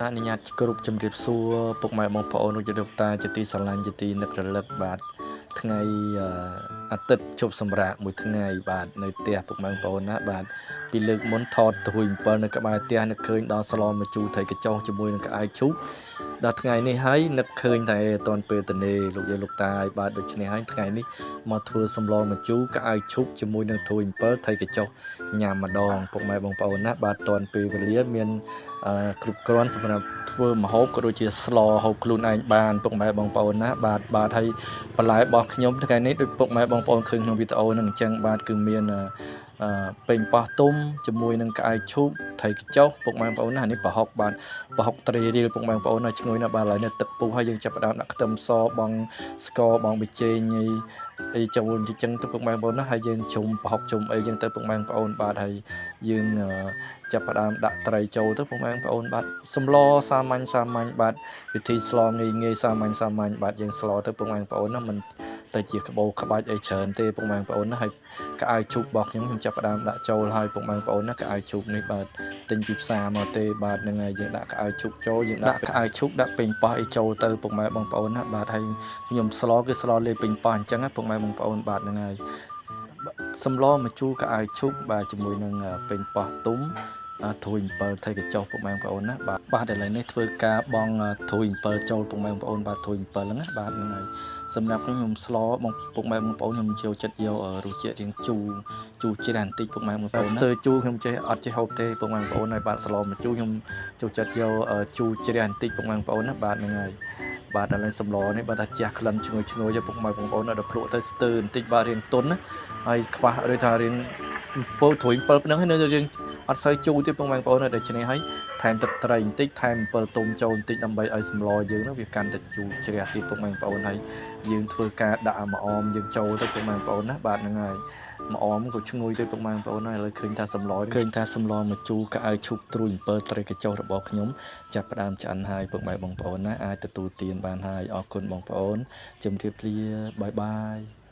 អនុញ្ញាតគ្រប់ជំរាបសួរពុកម៉ែបងប្អូនលោកជាលោកតាជាទីស្រឡាញ់ជាទីនឹករលឹកបាទថ្ងៃអាទិត្យជប់សម្រាកមួយថ្ងៃបាទនៅផ្ទះពុកម៉ែបងប្អូនណាបាទពីលើកមុនថតទួយ7នៅក្បែរផ្ទះនឹកឃើញដល់ស្លមជូរថៃកញ្ចុះជាមួយនឹងក្អែកឈូកដល់ថ្ងៃនេះហើយនឹកឃើញតែអត់ទាន់ពេលទៅទេលោកយាយលោកតាហើយបាទដូច្នេះហើយថ្ងៃនេះមកធ្វើសម្លម្ជូរក្អែកឈូកជាមួយនឹងទួយ7ថៃកញ្ចុះញ៉ាំម្ដងពុកម៉ែបងប្អូនណាបាទទាន់ពេលវេលាមានគ្រប់គ្រាន់សម្រាប់ធ្វើម្ហូបក៏ដូចជាស្លហូបខ្លួនឯងបានពុកម៉ែបងប្អូនណាបាទហើយបន្លែរបស់ខ្ញុំថ្ងៃនេះដូចពុកម៉ែបងប្អូនឃើញក្នុងវីដេអូហ្នឹងអញ្ចឹងបាទគឺមានពេញប៉ោះទុំជាមួយនឹងក្អែកឈូកថៃកញ្ចុះពុកម៉ែបងប្អូនណានេះប្រហុកបាទប្រហុកត្រីរៀលពុកម៉ែបងប្អូនណាឈ្ងុយណាស់បាទឥឡូវនេះទឹកពុះហើយយើងចាប់ផ្ដើមដាក់ខ្ទឹមសបងស្ករបងប៊ីចេងអីចូលអញ្ចឹងទៅពុកម៉ែបងប្អូនណាហើយយើងជុំប្រហុកជុំអីអញ្ចឹងទៅពុកម៉ែបងប្អូនបាទហើយយើងចាប់ផ្ដើមដាក់ត្រីចូលទៅពុកម៉ែបងប្អូនបាទសម្លសាមញ្ញបាទវិធីស្លងាយសាមញ្ញបាទយើងស្លទៅពុកម៉ែបងប្អូនណាមិនទៅជាក្បោក្បាច់អីច្រើនទេពុកម៉ែបងប្អូនណាហើយក្អែកឈូករបស់ខ្ញុំចាប់ផ្ដើមដាក់ចូលហើយពុកម៉ែបងប្អូនណាក្អែកឈូកនេះបាទទិញពីផ្សារមកទេបាទហ្នឹងហើយយើងដាក់ក្អែកឈូកចូលយើងដាក់ក្អែកឈូកដាក់ពេញប៉ោះអីចូលទៅពុកម៉ែបងប្អូនណាបាទហើយខ្ញុំស្លគឺស្លលេពេញប៉ោះអញ្ចឹងណាពុកម៉ែបងប្អូនបាទហ្នឹងហើយសម្លម្ជូរក្អែកឈូកបាទជាមួយនឹងពេញប៉ោះទុំធួយ7ថៃកញ្ចុះពុកម៉ែបងប្អូនណាបាទឥឡូវនេះធ្វើការបងធួយ7ចូលពុកម៉ែបងប្អូនបាទធួយ7ហ្នឹងណាបាទហ្នឹងហើយសម្រាប់ខ្ញុំស្លបងពុកម៉ែបងប្អូនខ្ញុំចូលចិត្តយករសជាតិរៀងជូរជ្រះបន្តិចពុកម៉ែបងប្អូនណាស្ទើជូរខ្ញុំអត់ចេះហូបទេពុកម៉ែបងប្អូនហើយបាទស្លម្ជូរខ្ញុំចូលចិត្តយកជូរជ្រះបន្តិចពុកម៉ែបងប្អូនណាបាទហ្នឹងហើយបាទឥឡូវសម្លនេះបើថាជះក្លិនឈ្ងុយពុកម៉ែបងប្អូនដល់ភ្លក់ទៅស្ទើបន្តិចបាទរៀងទន់ណាហើយខ្វះឬថារៀងពោលធួយ7ប៉ុណ្ណឹងហើយនៅយើងអត់សូវជូរទេពុកម៉ែបងប្អូនដូច្នេះហើយថែមទឹកត្រីបន្តិចថែមអំពិលទុំចូលបន្តិចដើម្បីឲ្យសម្លយើងនោះវាកាន់តែជូរជ្រះទៀតពុកម៉ែបងប្អូនហើយយើងធ្វើការដាក់ម្អមយើងចូលទៅពុកម៉ែបងប្អូនណាបាទហ្នឹងហើយម្អមក៏ឈ្ងុយទៅពុកម៉ែបងប្អូនហើយឥឡូវឃើញថាសម្លម្ជូរក្អែកឈូកត្រួយ7ត្រីកញ្ចុះរបស់ខ្ញុំចាប់ផ្ដើមឆ្អិនហើយពុកម៉ែបងប្អូនណាអាចទទួលទានបានហើយអរគុណបងប្អូនជម្រាបលាបាយ